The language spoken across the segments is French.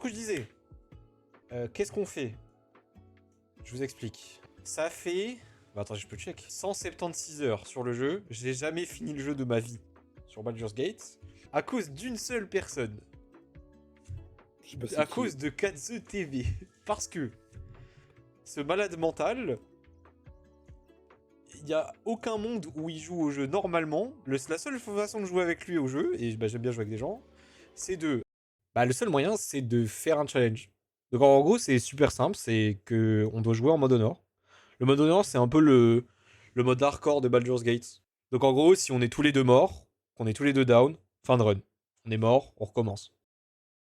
coup, je disais, qu'est-ce qu'on fait? Je vous explique. Ça fait... Bah attends, je peux check. 176 heures sur le jeu. J'ai jamais fini le jeu de ma vie sur Baldur's Gate. À cause d'une seule personne. À cause de Katze TV. Parce que ce malade mental, il n'y a aucun monde où il joue au jeu normalement. La seule façon de jouer avec lui au jeu, et bah, j'aime bien jouer avec des gens, c'est de... Bah, le seul moyen, c'est de faire un challenge. Donc en gros, c'est super simple, c'est que on doit jouer en mode Honor. Le mode Honor, c'est un peu le mode hardcore de Baldur's Gate. Donc en gros, si on est tous les deux morts, qu'on est tous les deux down, fin de run. On est mort, on recommence.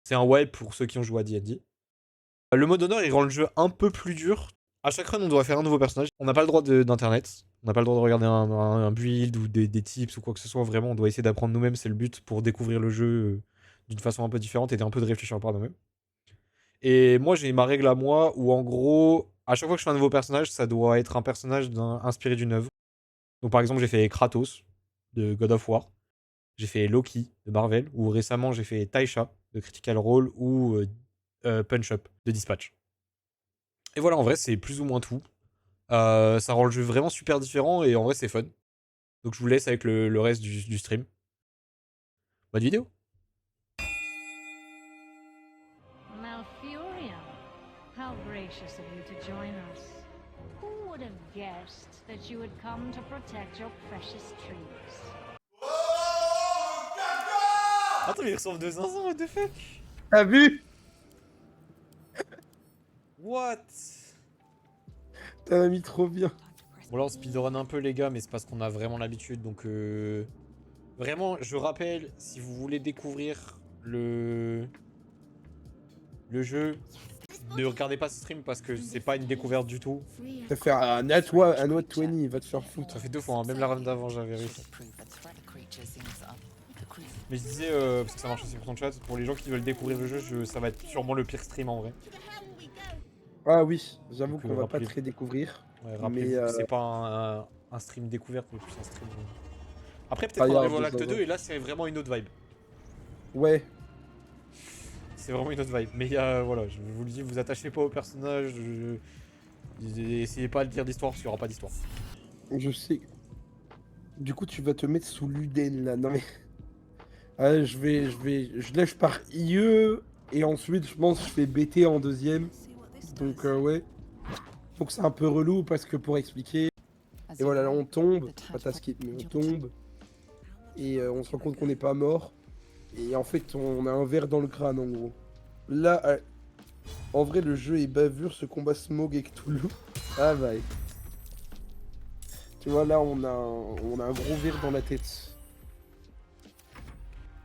C'est un wipe pour ceux qui ont joué à D&D. Le mode Honor, il rend le jeu un peu plus dur. À chaque run, on doit faire un nouveau personnage. On n'a pas le droit d'internet. On n'a pas le droit de regarder un build ou des tips ou quoi que ce soit. Vraiment, on doit essayer d'apprendre nous-mêmes. C'est le but pour découvrir le jeu d'une façon un peu différente et d'un peu de réfléchir par nous-mêmes. Et moi, j'ai ma règle à moi où, en gros, à chaque fois que je fais un nouveau personnage, ça doit être un personnage inspiré d'une œuvre. Donc, par exemple, j'ai fait Kratos de God of War. J'ai fait Loki de Marvel. Ou récemment, j'ai fait Taisha de Critical Role ou Punch Up de Dispatch. Et voilà, en vrai, c'est plus ou moins tout. Ça rend le jeu vraiment super différent et en vrai, c'est fun. Donc, je vous laisse avec le reste du stream. Bonne vidéo. Malfurion, how gracious of you to join us. Who would have guessed that you would come to protect your precious trees? Attends, mais il ressemble de zinzin, what the fuck? T'as vu? What? T'as mis trop bien. Bon, là, on speedrun un peu, les gars, mais c'est parce qu'on a vraiment l'habitude. Donc, vraiment, je rappelle, si vous voulez découvrir le jeu, ne regardez pas ce stream parce que c'est pas une découverte du tout. Ça fait un Nat 20, il va te faire foutre. Ça fait 2 fois, hein. Même la run d'avant, j'avais réussi. Mais je disais, parce que ça marche aussi pour ton chat, pour les gens qui veulent découvrir le jeu, ça va être sûrement le pire stream en vrai. Ah oui, j'avoue Donc, qu'on va pas très découvrir. Ouais, rappelez-vous que c'est pas un stream découverte, mais plus un stream. Après, peut-être qu'on arrive au acte 2 et là, c'est vraiment une autre vibe. Ouais. C'est vraiment une autre vibe. Mais voilà, je vous le dis, vous attachez pas au personnage. Essayez pas de lire d'histoire parce qu'il y aura pas d'histoire. Je sais. Du coup, tu vas te mettre sous l'Uden là. Non mais. Ah, je lèche par IE et ensuite je pense que je fais BT en deuxième. Donc ouais. Donc c'est un peu relou parce que pour expliquer. Et voilà, là on tombe, pas ta skip, mais on tombe. Et on se rend compte qu'on n'est pas mort. Et en fait, on a un verre dans le crâne en gros. Là, en vrai, le jeu est bavure, ce combat Smog et Cthulhu. Ah bah. Tu vois, là, on a un gros verre dans la tête.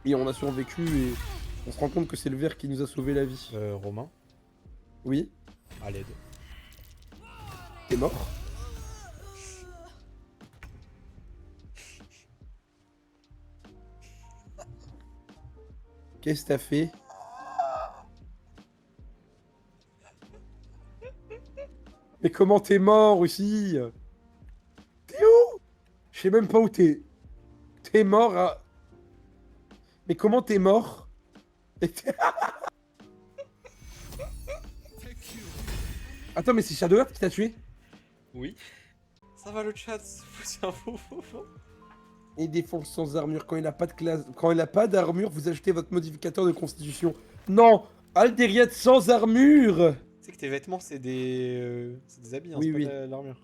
Et on a survécu et on se rend compte que c'est le verre qui nous a sauvé la vie. Romain, Oui, à l'aide. t'es mort. Qu'est-ce que t'as fait? Mais comment t'es mort aussi? T'es où? Je sais même pas où t'es. T'es mort à... Mais comment t'es mort? Attends, mais c'est Shadowheart qui t'a tué? Oui. Ça va le chat, c'est un faux. Et défense sans armure. Quand il n'a pas de classe, quand il n'a pas d'armure, vous ajoutez votre modificateur de constitution. Non, Alderiat sans armure. Tu sais que tes vêtements, c'est des habits, hein, Oui, c'est oui. pas de l'armure.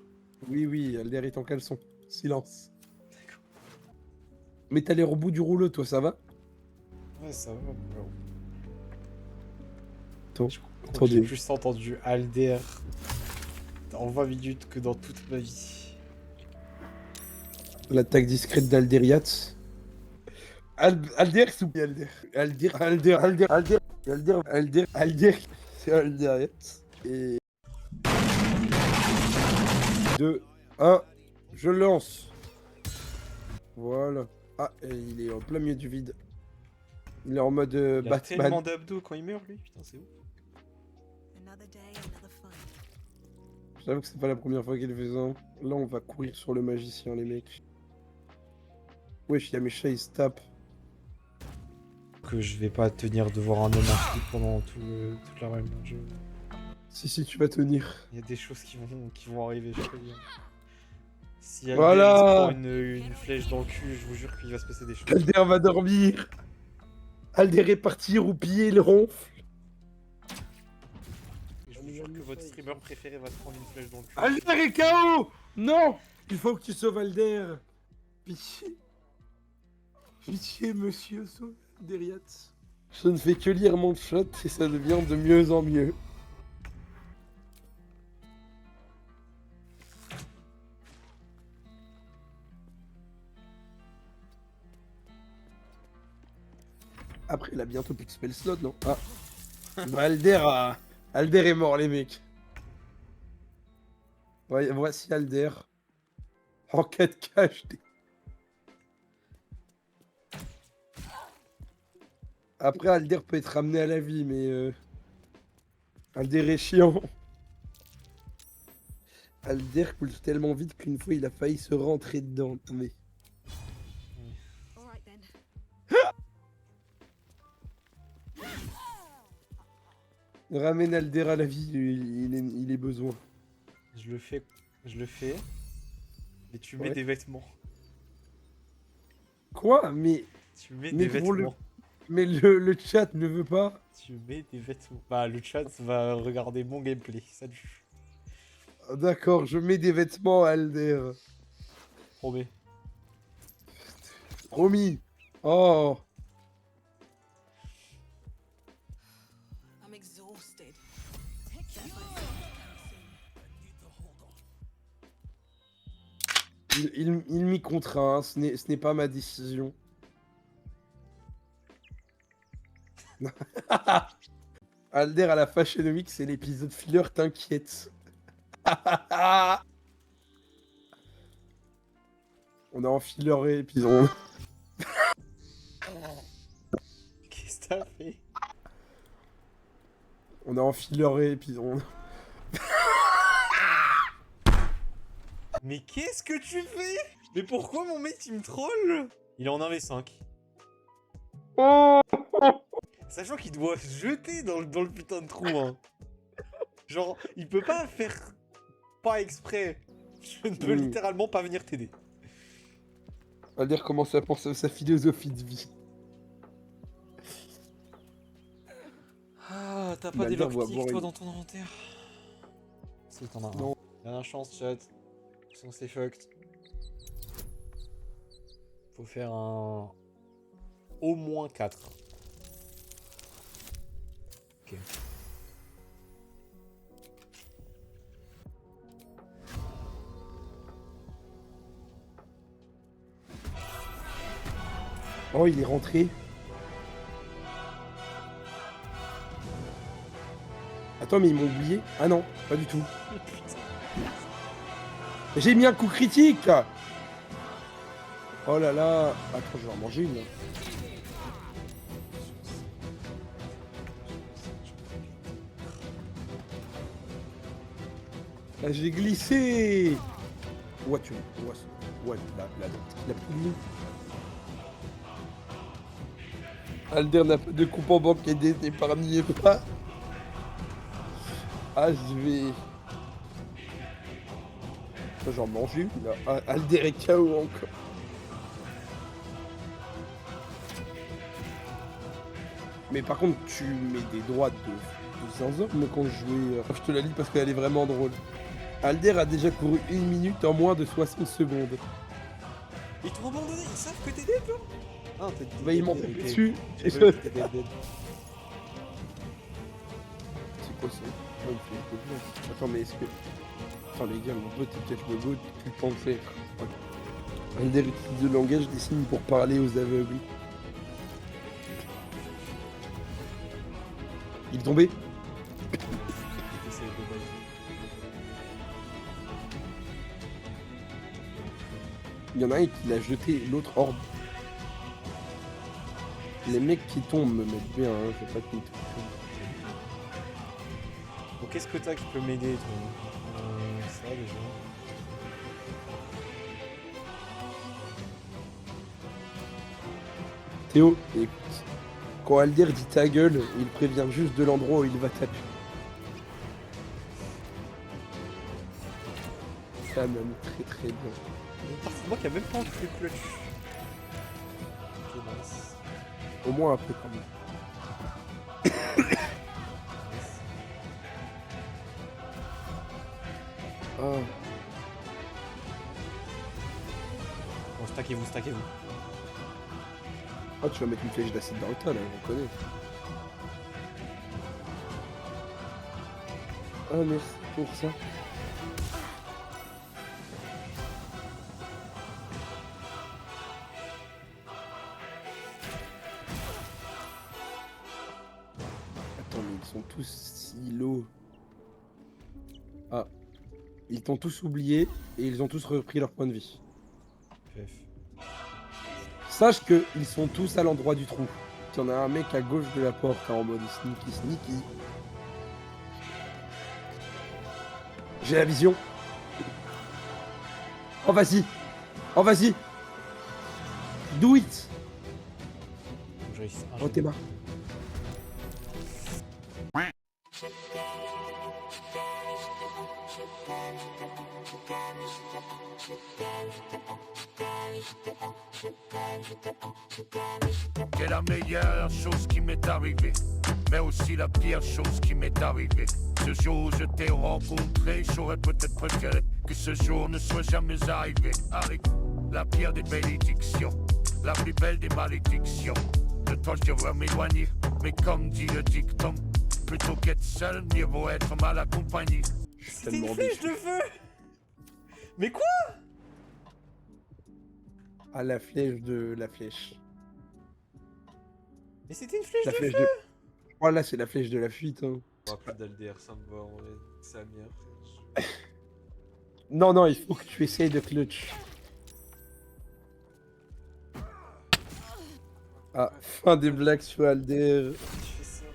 Oui, Alder est en caleçon. Silence. D'accord. Mais t'as l'air au bout du rouleau, toi, ça va? Ouais, ça va. Attends, J'ai plus entendu Alder en 20 minutes que dans toute ma vie. L'attaque discrète d'Alderiat. Alder, s'il vous plaît, Alder. C'est Alderiat. Et... 2, 1, je lance. Voilà. Ah, et il est en plein milieu du vide. Il est en mode Il a tellement Batman. d'abdos quand il meurt, lui. Putain, c'est ouf. J'avoue que c'est pas la première fois qu'il fait ça. Là, on va courir sur le magicien, les mecs. Wesh, il y a mes chats, ils se tapent. que je vais pas tenir de voir un homme en slip pendant toute la run. Si, tu vas tenir. Il y a des choses qui vont arriver, je préviens. Si Alder Voilà. il se prend une flèche dans le cul, je vous jure qu'il va se passer des choses. Alder va dormir. Alder est parti roupiller le ronfle. Et je vous jure que votre streamer préféré va se prendre une flèche dans le cul. Alder est KO. Non. Il faut que tu sauves Alder. Pitié. Pitié, monsieur, sauve Alderiat. Je ne fais que lire mon chat et ça devient de mieux en mieux. Après, il a bientôt plus de spell slot, non? Ah. Bah, Alder est mort, les mecs. Ouais, voici Alder. En 4K HD. Après, Alder peut être ramené à la vie, mais... Alder est chiant. Alder coule tellement vite qu'une fois, il a failli se rentrer dedans. Mais... Ramène Alder à la vie, il est besoin. Je le fais. Mais tu mets Ouais. des vêtements. Quoi? Mais Tu mets Mais des pour vêtements. le chat ne veut pas. Tu mets des vêtements. Bah, le chat va regarder mon gameplay. Salut. D'accord, je mets des vêtements à Alder. Promets. Promis. Oh. I'm exhausted. Il m'y contraint, hein, ce n'est pas ma décision. Alder à la Fashion Week, c'est l'épisode filler, t'inquiète. On a enfilé épisode. Qu'est-ce que t'as fait? On a enfilé épisode. Mais qu'est-ce que tu fais? Mais pourquoi mon mec il me troll? Il est en 1v5. Sachant qu'il doit se jeter dans le putain de trou, hein. Genre, il peut pas faire pas exprès. Je ne peux littéralement pas venir t'aider. Alder commence à penser à sa philosophie de vie. Ah, t'as Bah, pas des Alder va lockpicks avoir toi une- dans ton inventaire? Si, t'en as un. Non. Dernière chance, chat. Sinon c'est fucked. Faut faire un... Au moins 4. Ok. Oh, il est rentré. Attends, mais ils m'ont oublié. Ah non, pas du tout. J'ai mis un coup critique. Oh là là. Attends, je vais en manger une. Là, j'ai glissé. Ouais, tu... Ouais, la pile. Alder n'a pas de compte en banque et n'épargnez pas. Ah, je vais... J'en mange une, là. Ah, Alder est KO encore. Mais par contre, tu mets des droites de zinzin, mais quand je jouais... Je te la lis parce qu'elle est vraiment drôle. Alder a déjà couru 1 minute en moins de 60 secondes. Ils t'ont abandonné, ils savent que t'es dead, toi? Ah, t'es dead. Bah, ils m'ont tapé dessus. T'es C'est dead, t'es dead, dead. quoi ça? Ah, il fait un peu bien. Attends, mais est-ce que... Attends, les gars, mon pote, est peut-être le goût tout le temps de faire. Ouais. Alder utilise le langage des signes pour parler aux aveugles. Il est tombé? C'est de base. Il y en a un qui l'a jeté, l'autre orbe. Les mecs qui tombent me mettent bien, hein, je vais pas te mettre. Bon, qu'est-ce que t'as qui peut m'aider, toi? Ça, déjà. Théo, écoute, quand Alder dit ta gueule, il prévient juste de l'endroit où il va taper. Ça même très très bien. Il y a une partie de moi qui a même pas envie de clutch. Ok, nice. Au moins un peu quand même. Nice. Ah, Bon, stackez-vous, stackez-vous. ah, tu vas mettre une flèche d'acide dans le tas là, on connaît. Ah merci pour ça. Attends, mais ils sont tous si low. Ah. Ils t'ont tous oublié et ils ont tous repris leur point de vie. FF. Sache que ils sont tous à l'endroit du trou. Il y en a un mec à gauche de la porte en mode sneaky sneaky. J'ai la vision. Oh vas-y. Oh vas-y. Do it. Faut que je réussisse un Oh jet. t'es marre. C'est la meilleure chose qui m'est arrivée, mais aussi la pire chose qui m'est arrivée. Ce jour où je t'ai rencontré, j'aurais peut-être préféré que ce jour ne soit jamais arrivé. Avec la pire des bénédictions, la plus belle des malédictions. De toi je devrais m'éloigner, mais comme dit le dicton, plutôt qu'être seul, mieux vaut être mal accompagné. C'était une Tellement flèche déçu. de feu. Mais quoi? À la flèche de la flèche. Mais c'était une flèche La de flèche feu. de. Oh là c'est la flèche de la fuite. Hein. Oh, plus d'Alder, ça me va en vrai. C'est la meilleure. Non non il faut que tu essayes de clutch. Ah fin des blagues sur Alder. Tu fais ça.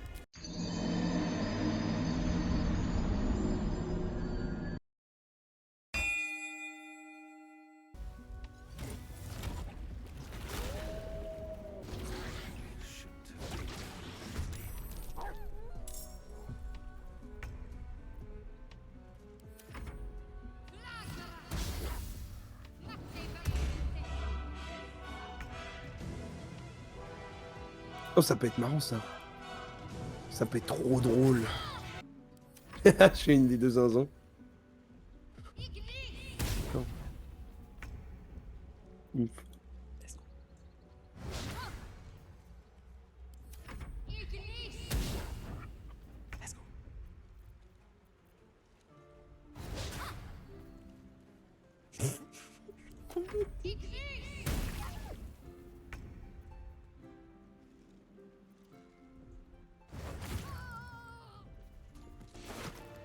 Oh ça peut être marrant ça. Ça peut être trop drôle. Je fais une des deux zinzins. D'accord. Ouf. Let's go.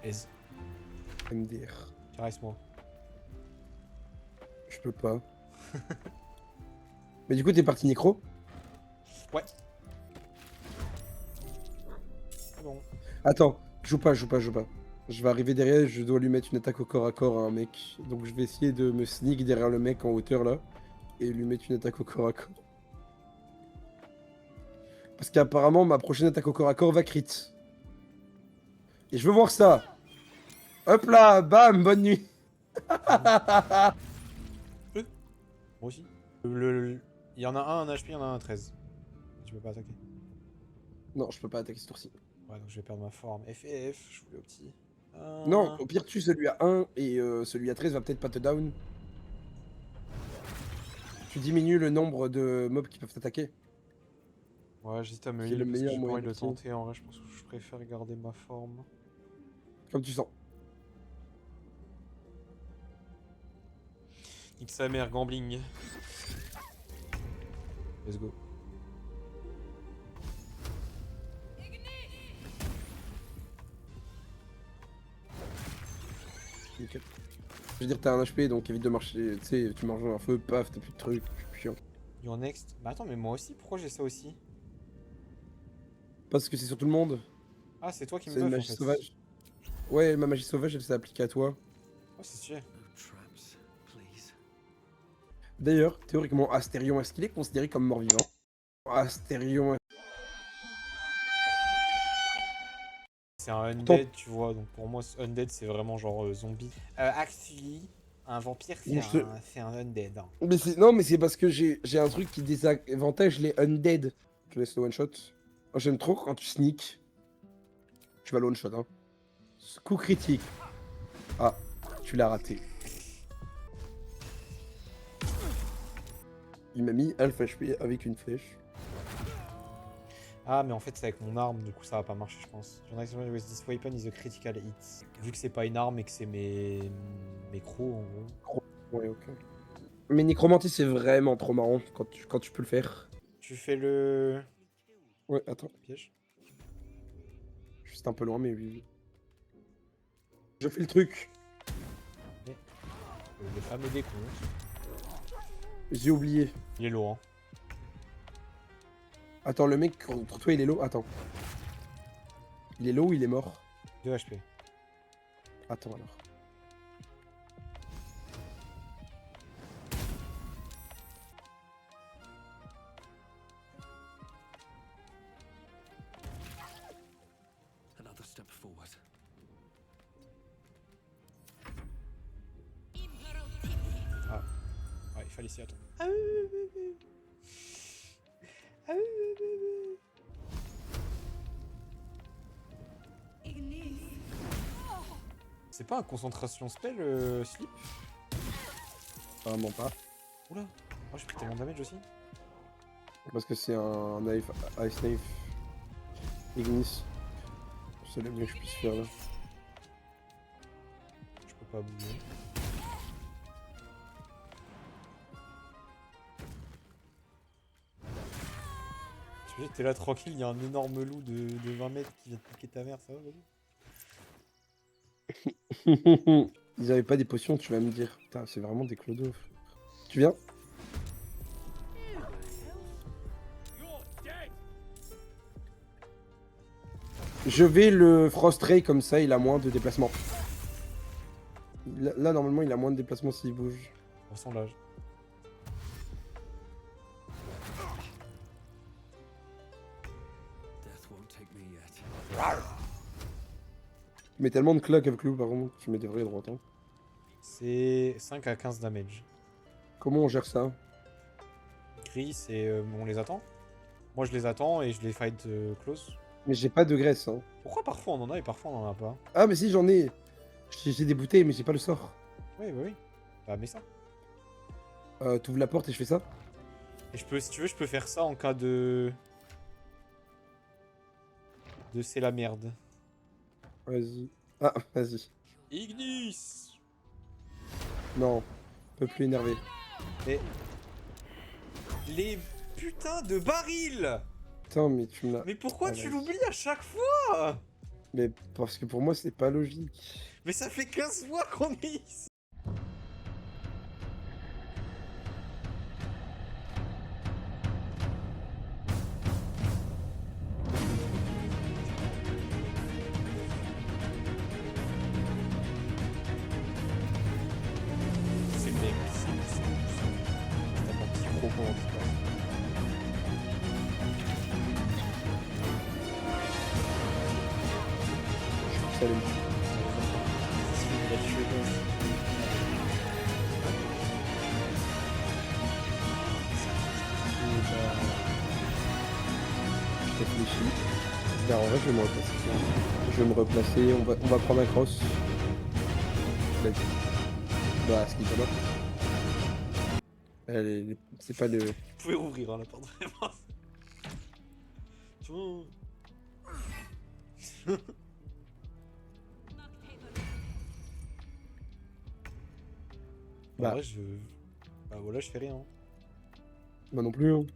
Ez, MDR. caresse-moi. Je peux pas. Mais du coup t'es parti nécro? Ouais. C'est bon. Attends, joue pas. Je vais arriver derrière, je dois lui mettre une attaque au corps à corps à un mec. Donc je vais essayer de me sneak derrière le mec en hauteur là. Et lui mettre une attaque au corps à corps. Parce qu'apparemment ma prochaine attaque au corps à corps va crit. Et je veux voir ça. Hop là, bam, bonne nuit. Moi aussi. Il y en a un HP, il y en a un 13. Tu peux pas attaquer. Non, je peux pas attaquer ce tour-ci. Ouais, donc je vais perdre ma forme. FF, je voulais au petit. Non, au pire, tue celui à 1 et celui à 13 va peut-être pas te down. Tu diminues le nombre de mobs qui peuvent t'attaquer. Ouais, j'hésite à me C'est le heal parce que meilleur j'ai pas moyen envie de le de kill. tenter. En vrai, je pense que je préfère garder ma forme. Comme tu sens. Nique sa mère, gambling. Let's go. Nickel. Je veux dire, t'as un HP donc évite de marcher. Tu sais, tu marches dans un feu, paf, t'as plus de trucs. C'est chiant. You're next. Bah attends, mais moi aussi, pourquoi j'ai ça aussi? Parce que c'est sur tout le monde. Ah, c'est toi qui me C'est une buff en magie fait. sauvage. Ouais, ma magie sauvage, elle s'est appliquée à toi. Oh, c'est stylé. Traps, please. D'ailleurs, théoriquement, Astérion, est-ce qu'il est considéré comme mort-vivant? Astérion. C'est un undead, tu vois, donc pour moi, undead, c'est vraiment genre zombie. Actually, un vampire, c'est un undead. Hein. Mais c'est non, mais c'est parce que j'ai un truc qui désavantage les undead. Je laisse le one shot. Oh, j'aime trop quand tu sneak. Tu vas le one shot, hein. Coup critique. Ah, tu l'as raté. Il m'a mis alpha HP avec une flèche. Ah, mais en fait, c'est avec mon arme, du coup, ça va pas marcher, je pense. Your next with this weapon is a critical hit. Vu que c'est pas une arme et que c'est mes crocs, en gros. Ouais, ok. Mais Necromantie, c'est vraiment trop marrant quand tu peux le faire. Tu fais le Ouais, attends. piège. Juste un peu loin, mais oui. Je fais le truc. Le fameux décompte. J'ai oublié. Il est lourd, hein. Attends, le mec contre toi, il est low. Attends. Il est low ou il est mort? 2 HP. Attends alors. Another step forward. Ouais, il fallait s'y attendre. C'est pas un concentration spell, slip? Vraiment pas. Oula. Oh, j'ai pris tellement de damage aussi. Parce que c'est un knife, Ice Knife. Ignis. C'est le mieux que je puisse faire là. Je peux pas bouger. Tu sais, t'es là tranquille, il y a un énorme loup de 20 mètres qui vient te piquer ta mère, ça va, vas-y. Ils avaient pas des potions, tu vas me dire. Putain, c'est vraiment des clodos, frère. Tu viens? Je vais le Frost Ray comme ça, il a moins de déplacement. Là, normalement, il a moins de déplacement s'il bouge. On sent l'âge. Death won't take me yet. Mais tellement de claques avec lui, par contre, tu mets des vrais droits. Hein. C'est 5 à 15 damage. Comment on gère ça? Gris, c'est on les attend. Moi, je les attends et je les fight close. Mais j'ai pas de graisse. Hein. Pourquoi parfois on en a et parfois on en a pas? Ah, mais si, j'en ai. J'ai des bouteilles, mais j'ai pas le sort. Oui, oui, oui. Bah, mets ça. T'ouvres la porte et je fais ça? Et je peux, si tu veux, je peux faire ça en cas de... c'est la merde. Vas-y. Ah, vas-y. Ignis! Non. Un peu plus énervé. Et... les putains de barils! Putain, mais tu me l'as... Mais pourquoi Ah, tu vas-y. l'oublies à chaque fois? Mais parce que pour moi, c'est pas logique. Mais ça fait 15 fois qu'on est ici! C'est le mec, c'est tellement petit gros comment tu passes. Je trouve ça l'aime. Il a tué l'autre. Je réfléchis. Ben, en vrai, je vais me replacer. Je vais me replacer. On va prendre un cross. Vas-y. Bah, ce qui est pas mal. C'est pas le... Vous pouvez rouvrir hein, la porte vraiment. Tu vois. Bah. En vrai, bah voilà, je fais rien. Moi non plus. Hein.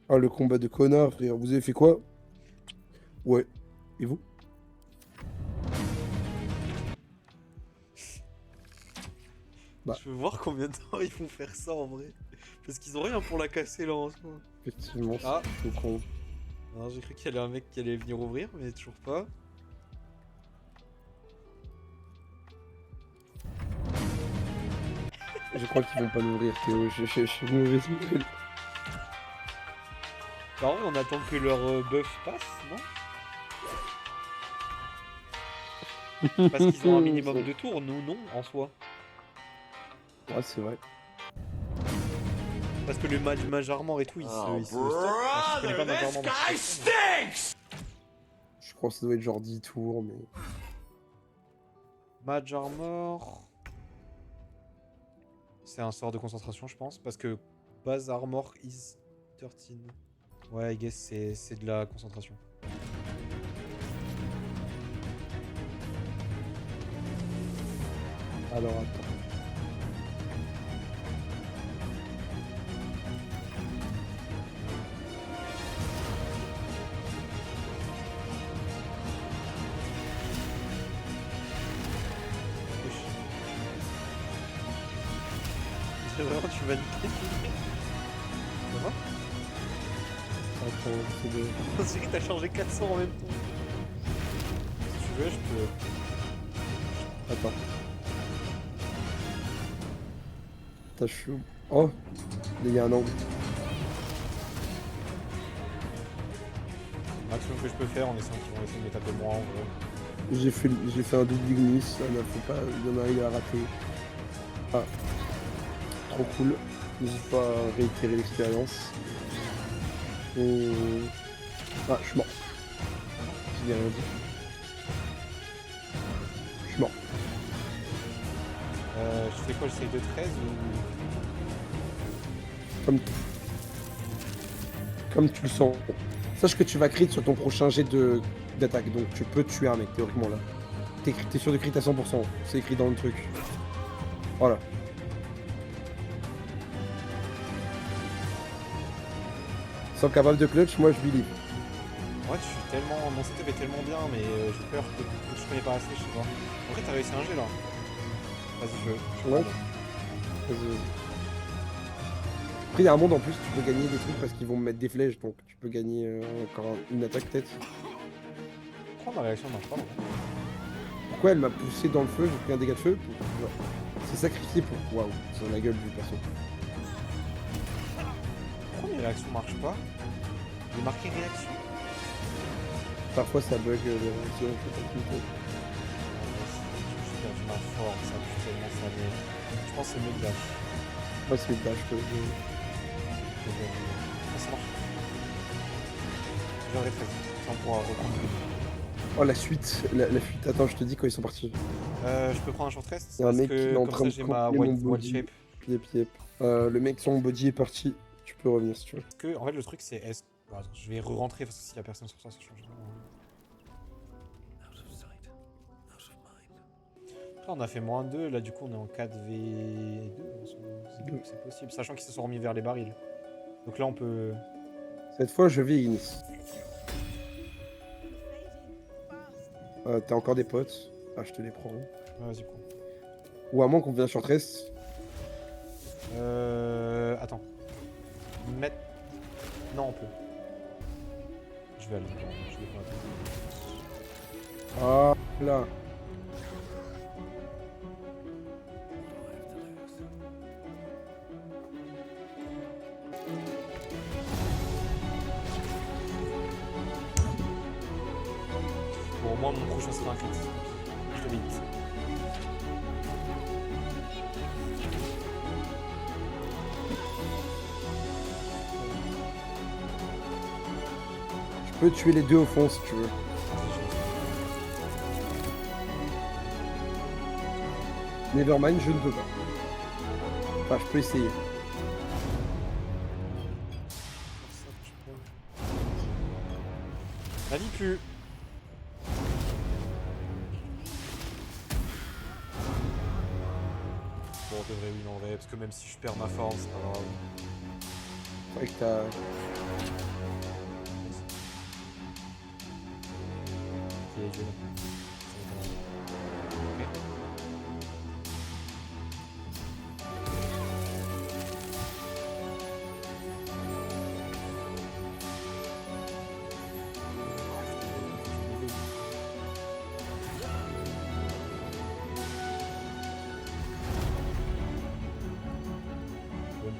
Ah, le combat de connard, frère. Vous avez fait quoi? Ouais. Et vous? Bah. Je veux voir combien de temps ils vont faire ça en vrai. Parce qu'ils ont rien pour la casser là en ce moment. Effectivement, Ah. c'est trop con. Alors j'ai cru qu'il y avait un mec qui allait venir ouvrir, mais toujours pas. Je crois qu'ils vont pas l'ouvrir, Théo. Je suis une mauvaise nouvelle. Bah en vrai, on attend que leur buff passe, non? Parce qu'ils ont un minimum de tours, nous non, en soi. Ouais, c'est vrai. Parce que le mage armor et tout, il se stoppe. Enfin, je connais pas mage armor. Je crois que ça doit être genre 10 tours, mais... Mage armor... C'est un sort de concentration, je pense, parce que base armor is 13. Ouais, I guess c'est de la concentration. Alors, attends. C'est vraiment, tu vas niquer. Ça va? Attends, c'est de... On dirait que t'as changé 400 en même temps. Si tu veux, je peux... Attends. T'as chou. Oh, il y a un angle. Le maximum que je peux faire en essayant qu'ils vont essayer de me taper moi en vrai. J'ai fait un double ignis, ça ne faut pas, il y en a un à rater. Ah, trop cool. N'hésite pas à réitérer l'expérience. Ah, je suis mort. J'ai rien dit. Je suis mort. Je fais quoi? J'essaye de 13 ou... Comme tu le sens. Sache que tu vas crit sur ton prochain jet d'attaque, donc tu peux tuer un mec théoriquement là. T'es sûr de crit à 100%, c'est écrit dans le truc. Voilà. Sans capable de clutch, moi je believe. Ouais, je suis tellement... Mon setup est tellement bien, mais j'ai peur que je connais pas assez, je sais pas. En vrai, t'as réussi un jet là. Vas-y, je Ouais. prends. Vas-y. Après, il y a un monde en plus, tu peux gagner des trucs parce qu'ils vont me mettre des flèches, donc tu peux gagner encore une attaque peut-être. Pourquoi ma réaction marche pas là? Pourquoi elle m'a poussé dans le feu, j'ai pris un dégât de feu ouais. C'est sacrifié pour... Waouh, c'est dans la gueule du perso. Pourquoi mes réactions marchent pas? Il est marqué réaction. Parfois ça bug les réactions, je sais pas trop. J'ai perdu ma forme, ça pue tellement ça, mais... Je pense que c'est mieux de lâche. Moi c'est une tâche que Ah, ça marche. J'aurais fait. Ça, on pourra reprendre. Oh la suite, la fuite, attends je te dis quand ils sont partis. Je peux prendre un short rest? Il y a un Parce mec qui est que en comme train ça de j'ai ma copier mon wild body. shape. Yep. Le mec son body est parti, tu peux revenir si tu veux. Parce que, en fait, le truc c'est... Est-ce... Bon, attends, je vais re-rentrer parce que s'il y a personne sur ça, ça change rien. Là, on a fait -2, là du coup on est en 4v2, c'est possible, sachant qu'ils se sont remis vers les barils. Donc là on peut... Cette fois je vais Ignis. T'as encore des potes? Ah je te les prends. Ouais, vas-y, prends. Ou à moins qu'on vienne short rest. Attends. Mettre... Non, on peut. Je vais aller. Je vais pas attendre. Ah là. Bon, au moins mon prochain sera un crit. Je te vite. Je peux tuer les deux au fond si tu veux. Nevermind, je ne peux pas. Enfin, je peux essayer. La vie pue. Bon, on devrait win en vrai, parce que même si je perds ma forme, c'est pas grave. Ouais, que t'as... Ok, je vais.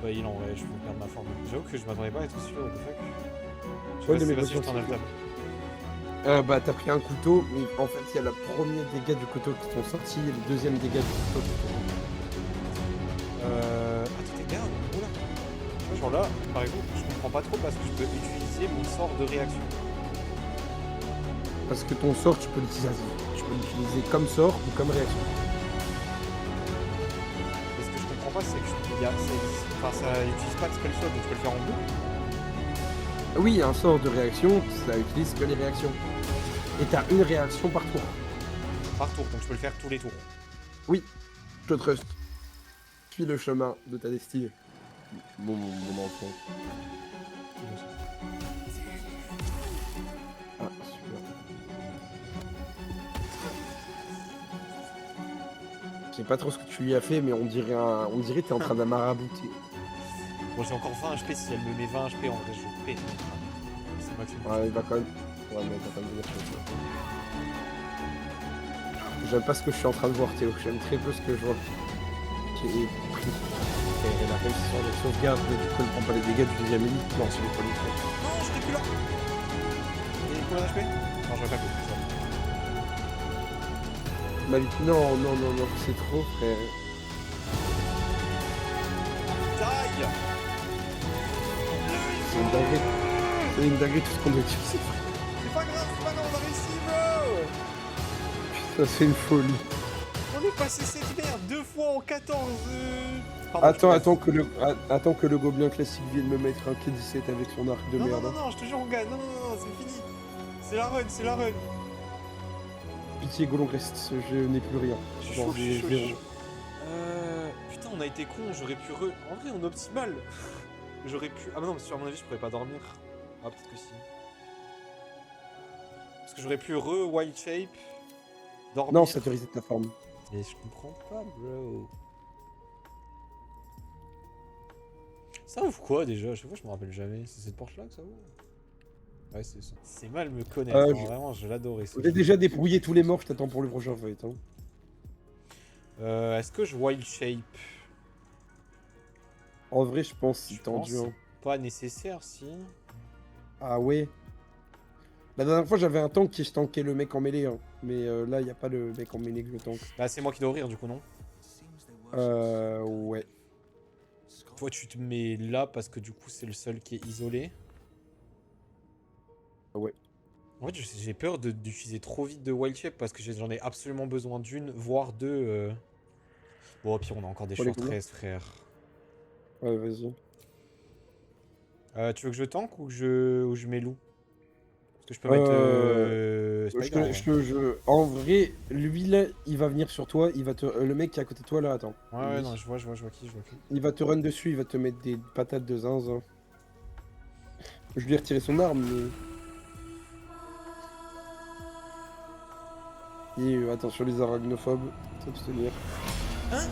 Pas heal en vrai, je peux perdre ma forme. J'avoue que je m'attendais pas à être aussi haut, what the fuck. Je sais Ouais, pas mais si vas-y, je t'en ai le table. Bah t'as pris un couteau, mais en fait il y a le premier dégât du couteau qui sont sortis et le deuxième dégât du couteau qui sont sortis. Attends, t'es bien, oula. Tu vois, genre là, par exemple, je comprends pas trop parce que je peux utiliser mon sort de réaction. Parce que ton sort, tu peux l'utiliser comme sort ou comme réaction. Mais ce que je comprends pas, c'est que ça utilise pas de spell slot, donc je peux le faire en boucle. Oui, un sort de réaction, ça utilise que les réactions. Et t'as une réaction par tour. Par tour, donc je peux le faire tous les tours. Oui, je te trust. Suis le chemin de ta destinée. Mon enfant. Ah, super. Je sais pas trop ce que tu lui as fait, mais on dirait que t'es en train d'amarabouter. Bon, j'ai encore 20 HP, si elle me met 20 HP, en vrai, je pète. C'est maximum. Ouais, il va quand même. Ouais, mais il va quand même venir chez toi. J'aime pas ce que je suis en train de voir, Théo. J'aime très peu ce que je vois. Qui est pris. Et elle a réussi sur les sauvegardes, mais du coup, elle prend pas les dégâts du deuxième ennemi. Non, c'est les premiers. Non, je n'ai plus là. Et combien d'HP? Non, j'aurais pas pu. Ma vie. Non, c'est trop, frère. Taille. C'est une dinguerie. C'est une dinguerie tout ce qu'on a utilisé. C'est pas grave, on a réussi, bro. Ça, c'est une folie. On est passé cette merde 2 fois en 14. Pardon, Attends que le gobelin classique vienne me mettre un K17 avec son arc de non, merde. non, je te jure, on gagne. Non, c'est fini. C'est la run, c'est la run. Pitié, Golon reste, je n'ai plus rien. Je suis Genre, chaud, je suis j'ai chaud, zéro. je suis chaud. Putain, on a été con, j'aurais pu En vrai, on est optimal. J'aurais pu... Ah mais non, parce que à mon avis, je pourrais pas dormir. Ah, peut-être que si. Parce que j'aurais pu wild shape, dormir. Non, ça te reset ta forme. Mais je comprends pas, bro. Ça ouvre quoi déjà? À chaque fois, je me rappelle jamais. C'est cette porte-là que ça ouvre? Ouais, c'est ça. C'est mal me connaître. Hein. Vraiment, je l'adorais. J'ai déjà débrouillé tous les morts, je t'attends pour le prochain fight. Hein. Est-ce que je wild shape? En vrai, je pense que c'est Je pense tendu. Hein. pas nécessaire, si. Ah ouais. La dernière fois, j'avais un tank qui je tankais le mec en mêlée. Hein. Mais là, il n'y a pas le mec en mêlée que je tank. Bah, c'est moi qui dois ouvrir, du coup, non? Ouais. Toi, tu te mets là parce que du coup, c'est le seul qui est isolé. Ouais. En fait, j'ai peur d'utiliser trop vite de wild shape parce que j'en ai absolument besoin d'une, voire deux. Bon, au pire, on a encore des Pour les short 13, frère. Ouais, vas-y. Tu veux que je tank ou que je mets loup? Parce que je peux mettre Spider, En vrai, lui là, il va venir sur toi, il va te... le mec qui est à côté de toi là, attends. Ouais, non, je vois qui. Il va te run dessus, il va te mettre des patates de zinzin. Je lui ai retiré son arme, mais... Et attention les arachnophobes, s'abstenir. Hein?